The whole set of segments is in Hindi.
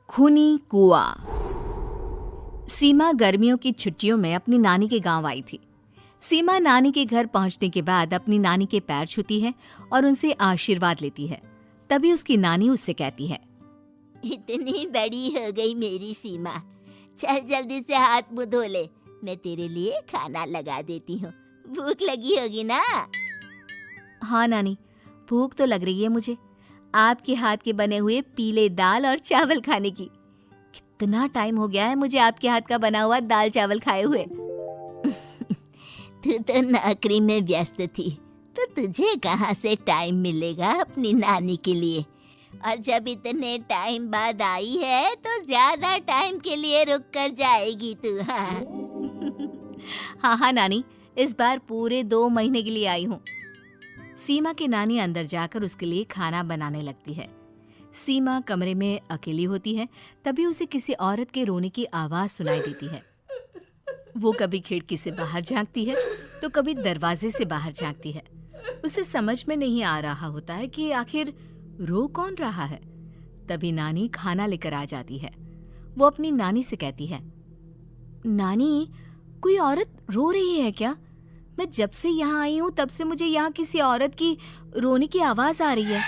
खूनी कुआं। सीमा गर्मियों की छुट्टियों में अपनी नानी के गांव आई थी। सीमा नानी के घर पहुंचने के बाद अपनी नानी के पैर छूती है और उनसे आशीर्वाद लेती है। तभी उसकी नानी उससे कहती है, इतनी बड़ी हो गई मेरी सीमा, चल जल्दी से हाथ मुंह धो ले, मैं तेरे लिए खाना लगा देती हूँ। भूख लगी होगी ना? हाँ नानी, भूख तो लग रही है मुझे, आपके हाथ के बने हुए पीले दाल और चावल खाने की। कितना टाइम हो गया है मुझे आपके हाथ का बना हुआ दाल चावल खाए हुए। तू तो नौकरी में व्यस्त थी, तो तुझे कहाँ से टाइम मिलेगा अपनी नानी के लिए? और जब इतने टाइम बाद आई है तो ज्यादा टाइम के लिए रुक कर जाएगी तू। हाँ नानी, इस बार पूरे 2 महीने के लिए आई हूँ। सीमा की नानी अंदर जाकर उसके लिए खाना बनाने लगती है। सीमा कमरे में अकेली होती है, तभी उसे किसी औरत के रोने की आवाज सुनाई देती है। वो कभी खिड़की से बाहर झांकती है तो कभी दरवाजे से बाहर झांकती है। उसे समझ में नहीं आ रहा होता है कि आखिर रो कौन रहा है। तभी नानी खाना लेकर आ जाती है। वो अपनी नानी से कहती है, नानी, कोई औरत रो रही है क्या? मैं जब से यहाँ आई हूँ तब से मुझे यहाँ किसी औरत की रोने की आवाज आ रही है।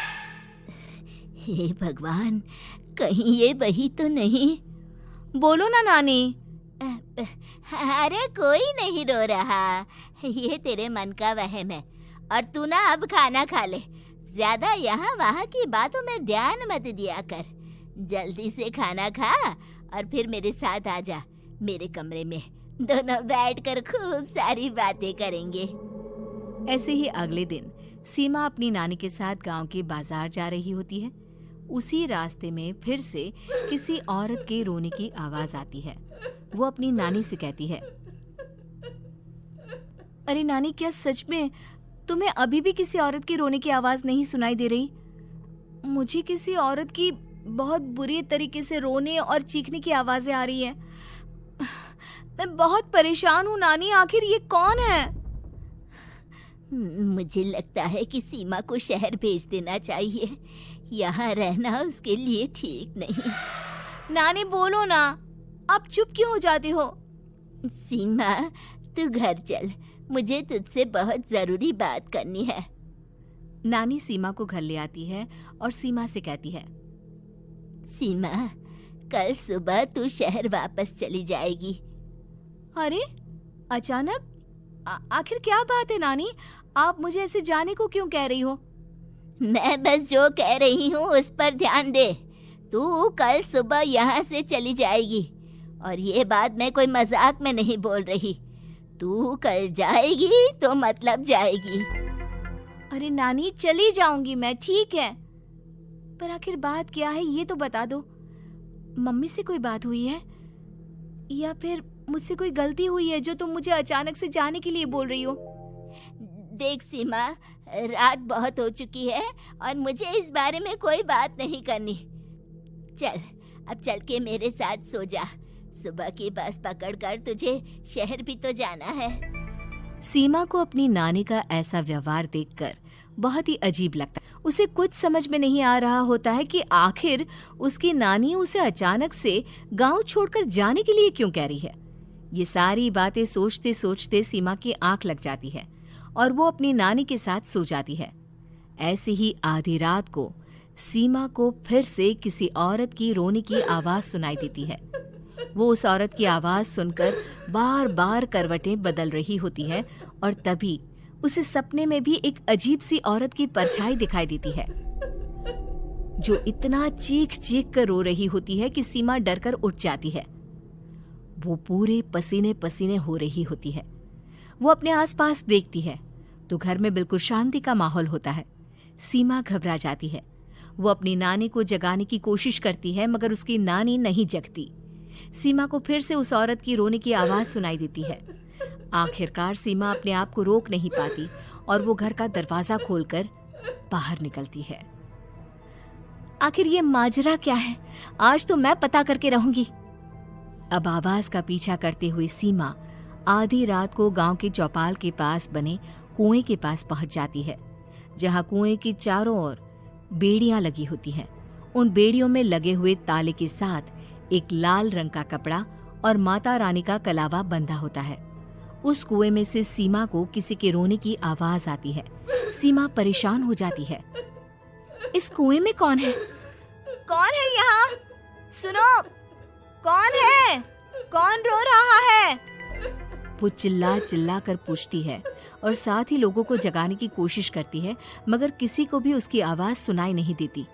हे भगवान, कहीं ये वही तो नहीं? बोलो ना नानी। अरे कोई नहीं रो रहा, ये तेरे मन का वहम है। और तू ना अब खाना खा ले, ज्यादा यहाँ वहाँ की बातों में ध्यान मत दिया कर। जल्दी से खाना खा और फिर मेरे साथ आ जा मेरे कमरे में, दोनों बैठकर खूब सारी बातें करेंगे। ऐसे ही अगले दिन सीमा अपनी नानी के साथ गांव के बाजार जा रही होती है। उसी रास्ते में फिर से किसी औरत के रोने की आवाज आती है। वो अपनी नानी से कहती है, अरे नानी, क्या सच में तुम्हें अभी भी किसी औरत की रोने की आवाज नहीं सुनाई दे रही? मुझे किसी औरत की बहुत बुरी तरीके से रोने और चीखने की आवाजें आ रही है। मैं बहुत परेशान हूँ नानी, आखिर ये कौन है? मुझे लगता है कि सीमा को शहर भेज देना चाहिए, यहाँ रहना उसके लिए ठीक नहीं। नानी बोलो ना, आप चुप क्यों हो जाते हो? सीमा, तू घर चल, मुझे तुझसे बहुत जरूरी बात करनी है। नानी सीमा को घर ले आती है और सीमा से कहती है, सीमा, कल सुबह तू शहर वापस चली जाएगी। अरे अचानक? आखिर क्या बात है नानी, आप मुझे ऐसे जाने को क्यों कह रही हो? मैं बस जो कह रही हूँ उस पर ध्यान दे। तू कल सुबह यहाँ से चली जाएगी, और ये बात मैं कोई मजाक में नहीं बोल रही। तू कल जाएगी तो मतलब जाएगी। अरे नानी, चली जाऊंगी मैं, ठीक है, पर आखिर बात क्या है ये तो बता दो। मम्मी से कोई बात हुई है या फिर मुझसे कोई गलती हुई है जो तुम मुझे अचानक से जाने के लिए बोल रही हो? देख सीमा, रात बहुत हो चुकी है और मुझे इस बारे में कोई बात नहीं करनी। चल, अब चल के मेरे साथ सो जा। सुबह की बस पकड़कर तुझे शहर भी तो जाना है। सीमा को अपनी नानी का ऐसा व्यवहार देखकर बहुत ही अजीब लगता है। उसे कुछ समझ में नहीं आ रहा होता है कि आखिर उसकी नानी उसे अचानक से गांव छोड़कर जाने के लिए क्यों कह रही है। ये सारी बातें सोचते सोचते सीमा की आंख लग जाती है और वो अपनी नानी के साथ सो जाती है। ऐसी ही आधी रात को सीमा को फिर से किसी औरत की रोने की आवाज सुनाई देती है। वो उस औरत की आवाज सुनकर बार बार करवटें बदल रही होती है और तभी उसे सपने में भी एक अजीब सी औरत की परछाई दिखाई देती है, जो इतना चीख चीख कर रो रही होती है कि सीमा डरकर उठ जाती है। वो पूरे पसीने पसीने हो रही होती है। वो अपने आसपास देखती है तो घर में बिल्कुल शांति का माहौल होता है। सीमा घबरा जाती है। वो अपनी नानी को जगाने की कोशिश करती है, मगर उसकी नानी नहीं जगती। सीमा को फिर से उस औरत की रोने की आवाज सुनाई देती है। आखिरकार सीमा अपने आप को रोक नहीं पाती और वो घर का दरवाजा खोलकर बाहर निकलती है। आखिर ये माजरा क्या है? आज तो मैं पता करके रहूंगी। अब आवाज का पीछा करते हुए सीमा आधी रात को गांव के चौपाल के पास बने कुएं के पास पहुंच जाती है, जहां कुएं की चारों ओर बेड़ियां लगी होती हैं उन बेड़ियों में लगे हुए ताले के साथ एक लाल रंग का कपड़ा और माता रानी का कलावा बंधा होता है। उस कुएं में से सीमा को किसी के रोने की आवाज आती है। सीमा परेशान हो जाती है। इस कुएं में कौन है? कौन है यहाँ? सुनो, कौन है? कौन रो रहा है? वो चिल्ला चिल्ला कर पूछती है और साथ ही लोगों को जगाने की कोशिश करती है, मगर किसी को भी उसकी आवाज सुनाई नहीं देती।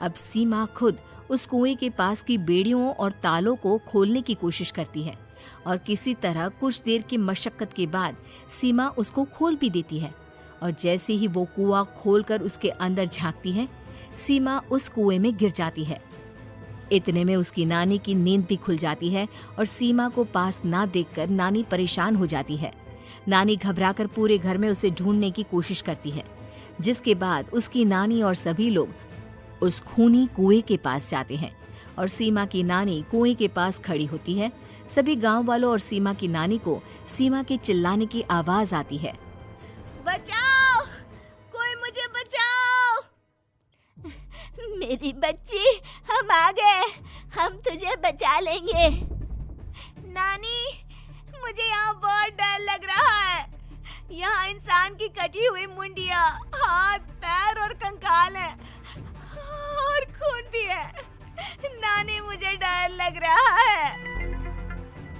अब सीमा खुद उस कुएं के पास की बेड़ियों और तालों को खोलने की कोशिश करती है और किसी तरह कुछ देर की मशक्कत के बाद सीमा उसको खोल भी देती है। और जैसे ही वो कुआं खोलकर उसके अंदर झांकती है, सीमा उस कुएं में गिर जाती है। इतने में उसकी नानी की नींद भी खुल जाती है और सीमा को पास ना देखकर नानी परेशान हो जाती है। नानी घबराकर पूरे घर में उसे ढूंढने की कोशिश करती है, जिसके बाद उसकी नानी और सभी लोग उस खूनी कुएं के पास जाते हैं और सीमा की नानी कुएं के पास खड़ी होती है। सभी गांव वालों और सीमा की नानी को सीमा के चिल्लाने की आवाज आती है। बचाओ, कोई मुझे बचाओ। मेरी बच्ची, हम आ गए, हम तुझे बचा लेंगे। नानी, मुझे यहाँ बहुत डर लग रहा है। यहाँ इंसान की कटी हुई मुंडिया, हाथ, पैर और कंकाल है और खून भी है। नानी, मुझे डर लग रहा है।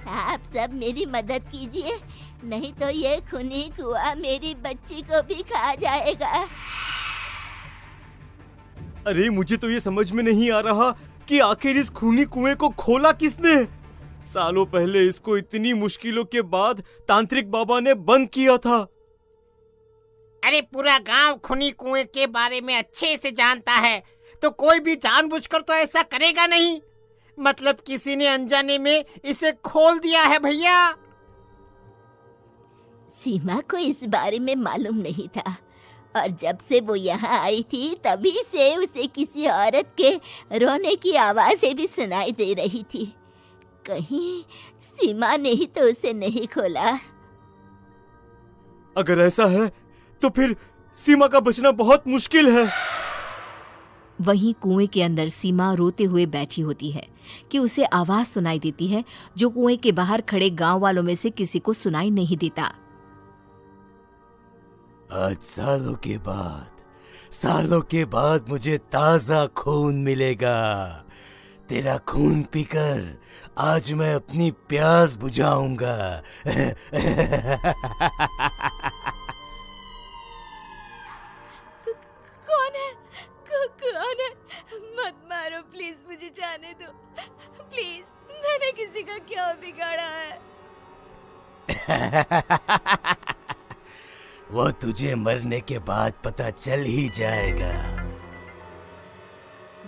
आप सब मेरी मदद कीजिए, नहीं तो ये खूनी कुआं मेरी बच्ची को भी खा जाएगा। अरे मुझे तो ये समझ में नहीं आ रहा कि आखिर इस खूनी कुएं को खोला किसने। सालों पहले इसको इतनी मुश्किलों के बाद तांत्रिक बाबा ने बंद किया था। अरे पूरा गांव खूनी कुएं के बारे में अच्छे से जानता है, तो कोई भी जानबूझकर तो ऐसा करेगा नहीं। मतलब किसी ने अनजाने में इसे खोल दिया है भैया। सीमा को इस बारे में मालूम नहीं था और जब से वो यहाँ आई थी तभी से उसे किसी औरत के रोने की आवाजें भी सुनाई दे रही थी। कहीं सीमा ने ही तो उसे नहीं खोला। अगर ऐसा है तो फिर सीमा का बचना बहुत मुश्किल है। वहीं कुएं के अंदर सीमा रोते हुए बैठी होती है कि उसे आवाज सुनाई देती है जो कुएं के बाहर खड़े गांव वालों में से किसी को सुनाई नहीं देता। आज सालों के बाद मुझे ताजा खून मिलेगा। तेरा खून पीकर आज मैं अपनी प्यास बुझाऊंगा। कौन है? मत मारो प्लीज, मुझे जाने दो प्लीज। मैंने किसी का क्या बिगाड़ा है? वो तुझे मरने के बाद पता चल ही जाएगा।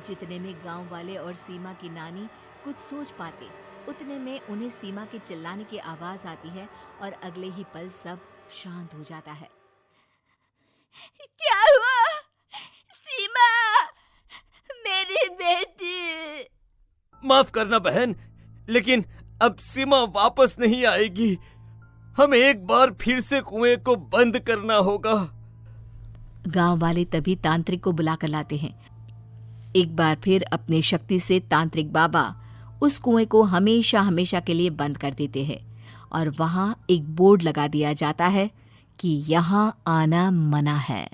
जितने में गांव वाले और सीमा की नानी कुछ सोच पाते, उतने में उन्हें सीमा के चिल्लाने की आवाज आती है और अगले ही पल सब शांत हो जाता है। क्या हुआ? सीमा, मेरी बेटी। माफ करना बहन, लेकिन अब सीमा वापस नहीं आएगी। हमें एक बार फिर से कुएं को बंद करना होगा। गांव वाले तभी तांत्रिक को बुला कर लाते हैं। एक बार फिर अपनी शक्ति से तांत्रिक बाबा उस कुएं को हमेशा हमेशा के लिए बंद कर देते हैं और वहां एक बोर्ड लगा दिया जाता है कि यहाँ आना मना है।